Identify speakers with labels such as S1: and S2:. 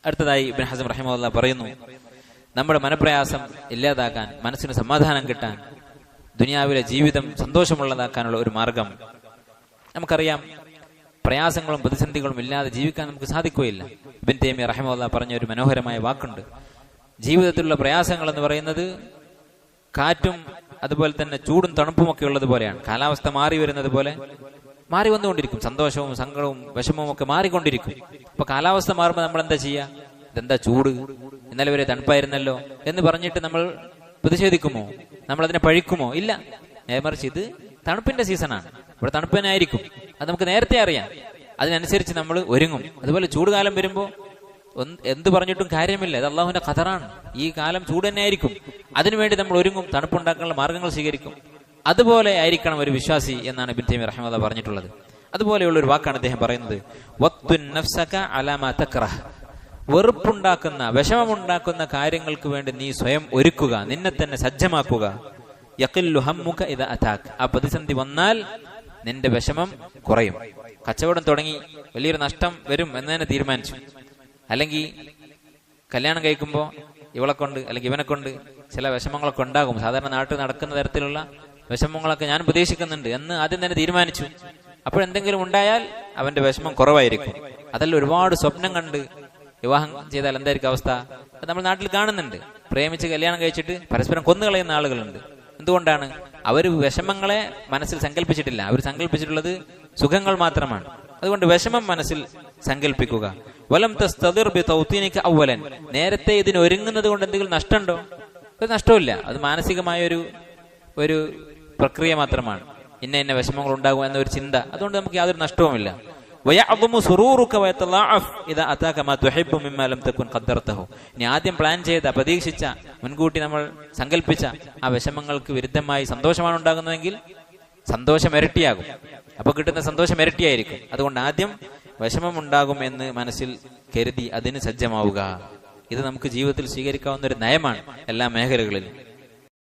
S1: അടുത്തതായി ഇബ്നു ഹസ്ം റഹിമഹുല്ലാഹ് പറയുന്നു, നമ്മുടെ മനപ്രയാസം ഇല്ലാതാക്കാൻ, മനസ്സിന് സമാധാനം കിട്ടാൻ, ദുനിയാവിലെ ജീവിതം സന്തോഷമുള്ളതാക്കാനുള്ള ഒരു മാർഗം നമുക്കറിയാം. പ്രയാസങ്ങളും പ്രതിസന്ധികളും ഇല്ലാതെ ജീവിക്കാൻ നമുക്ക് സാധിക്കുകയില്ല. ഇബ്നു തൈമിയ്യ റഹിമഹുല്ലാഹ് പറഞ്ഞ ഒരു മനോഹരമായ വാക്കുണ്ട്. ജീവിതത്തിലുള്ള പ്രയാസങ്ങൾ എന്ന് പറയുന്നത് കാറ്റും അതുപോലെ തന്നെ ചൂടും തണുപ്പും ഒക്കെ ഉള്ളത് പോലെയാണ്. കാലാവസ്ഥ മാറി വരുന്നത് പോലെ മാറി വന്നുകൊണ്ടിരിക്കും. സന്തോഷവും സങ്കടവും വിഷമവും ഒക്കെ മാറിക്കൊണ്ടിരിക്കും. അപ്പൊ കാലാവസ്ഥ മാറുമ്പോൾ നമ്മൾ എന്താ ചെയ്യുക? ഇതെന്താ ചൂട്, ഇന്നലെ വരെ തണുപ്പായിരുന്നല്ലോ എന്ന് പറഞ്ഞിട്ട് നമ്മൾ പ്രതിഷേധിക്കുമോ? നമ്മൾ അതിനെ പഴിക്കുമോ? ഇല്ല. മറിച്ച് ഇത് തണുപ്പിന്റെ സീസണാണ്, ഇവിടെ തണുപ്പ് തന്നെ ആയിരിക്കും. അത് നമുക്ക് നേരത്തെ അറിയാം. അതിനനുസരിച്ച് നമ്മൾ ഒരുങ്ങും. അതുപോലെ ചൂടുകാലം വരുമ്പോൾ എന്ത് പറഞ്ഞിട്ടും കാര്യമില്ല, ഇത് അള്ളാഹുവിന്റെ ഖദറാണ്. ഈ കാലം ചൂട് തന്നെ ആയിരിക്കും. അതിനുവേണ്ടി നമ്മൾ ഒരുങ്ങും, തണുപ്പുണ്ടാക്കാനുള്ള മാർഗങ്ങൾ സ്വീകരിക്കും. അതുപോലെ ആയിരിക്കണം ഒരു വിശ്വാസി എന്നാണ് ഇബ്നു തൈമിയ്യ റഹിമഹുല്ലാഹ് പറഞ്ഞിട്ടുള്ളത്. അതുപോലെയുള്ള ഒരു വാക്കാണ് അദ്ദേഹം പറയുന്നത്, വത്തുൻ നഫ്സക അലാ മാ തക്റഹ്. വെറുപ്പുണ്ടാക്കുന്ന, വിഷമമുണ്ടാക്കുന്ന കാര്യങ്ങൾക്ക് വേണ്ടി നീ സ്വയം ഒരുക്കുക, നിന്നെ തന്നെ സജ്ജമാക്കുക. യഖില്ലു ഹമ്മുക ഇദാ അതാക്. ആ പ്രതിസന്ധി വന്നാൽ നിന്റെ വിഷമം കുറയും. കച്ചവടം തുടങ്ങി വലിയൊരു നഷ്ടം വരും എന്ന് തന്നെ തീരുമാനിച്ചു, അല്ലെങ്കിൽ കല്യാണം കഴിക്കുമ്പോൾ ഇവളെ കൊണ്ട് അല്ലെങ്കിൽ ഇവനെ കൊണ്ട് ചില വിഷമങ്ങളൊക്കെ ഉണ്ടാകും, സാധാരണ നാട്ടിൽ നടക്കുന്ന തരത്തിലുള്ള വിഷമങ്ങളൊക്കെ ഞാൻ പ്രതീക്ഷിക്കുന്നുണ്ട് എന്ന് ആദ്യം തന്നെ തീരുമാനിച്ചു. അപ്പോഴെന്തെങ്കിലും ഉണ്ടായാൽ അവന്റെ വിഷമം കുറവായിരിക്കും. അതല്ല, ഒരുപാട് സ്വപ്നം കണ്ട് വിവാഹം ചെയ്താൽ എന്തായിരിക്കും അവസ്ഥ? അത് നമ്മൾ നാട്ടിൽ കാണുന്നുണ്ട്. പ്രേമിച്ച് കല്യാണം കഴിച്ചിട്ട് പരസ്പരം കൊന്നുകളയുന്ന ആളുകളുണ്ട്. എന്തുകൊണ്ടാണ്? അവർ വിഷമങ്ങളെ മനസ്സിൽ സങ്കല്പിച്ചിട്ടില്ല. അവർ സങ്കല്പിച്ചിട്ടുള്ളത് സുഖങ്ങൾ മാത്രമാണ്. അതുകൊണ്ട് വിഷമം മനസ്സിൽ സങ്കല്പിക്കുക. വലം തസ്തദിർ ബിതൗതീനിക അവലൻ. നേരത്തെ ഇതിന് ഒരുങ്ങുന്നത് കൊണ്ട് എന്തെങ്കിലും നഷ്ടമുണ്ടോ? ഒരു നഷ്ടമില്ല. അത് മാനസികമായ ഒരു പ്രക്രിയ മാത്രമാണ്. ഇന്ന വിഷമങ്ങൾ ഉണ്ടാകും എന്നൊരു ചിന്ത. അതുകൊണ്ട് നമുക്ക് യാതൊരു നഷ്ടവുമില്ല. ഇനി ആദ്യം പ്ലാൻ ചെയ്ത, പ്രതീക്ഷിച്ച, മുൻകൂട്ടി നമ്മൾ സങ്കല്പിച്ച ആ വിഷമങ്ങൾക്ക് വിരുദ്ധമായി സന്തോഷമാണ് ഉണ്ടാകുന്നതെങ്കിൽ സന്തോഷം ഇരട്ടിയാകും. അപ്പൊ കിട്ടുന്ന സന്തോഷം ഇരട്ടിയായിരിക്കും. അതുകൊണ്ട് ആദ്യം വിഷമം ഉണ്ടാകും എന്ന് മനസ്സിൽ കരുതി അതിന് സജ്ജമാവുക. ഇത് നമുക്ക് ജീവിതത്തിൽ സ്വീകരിക്കാവുന്ന ഒരു നയമാണ് എല്ലാ മേഖലകളിലും.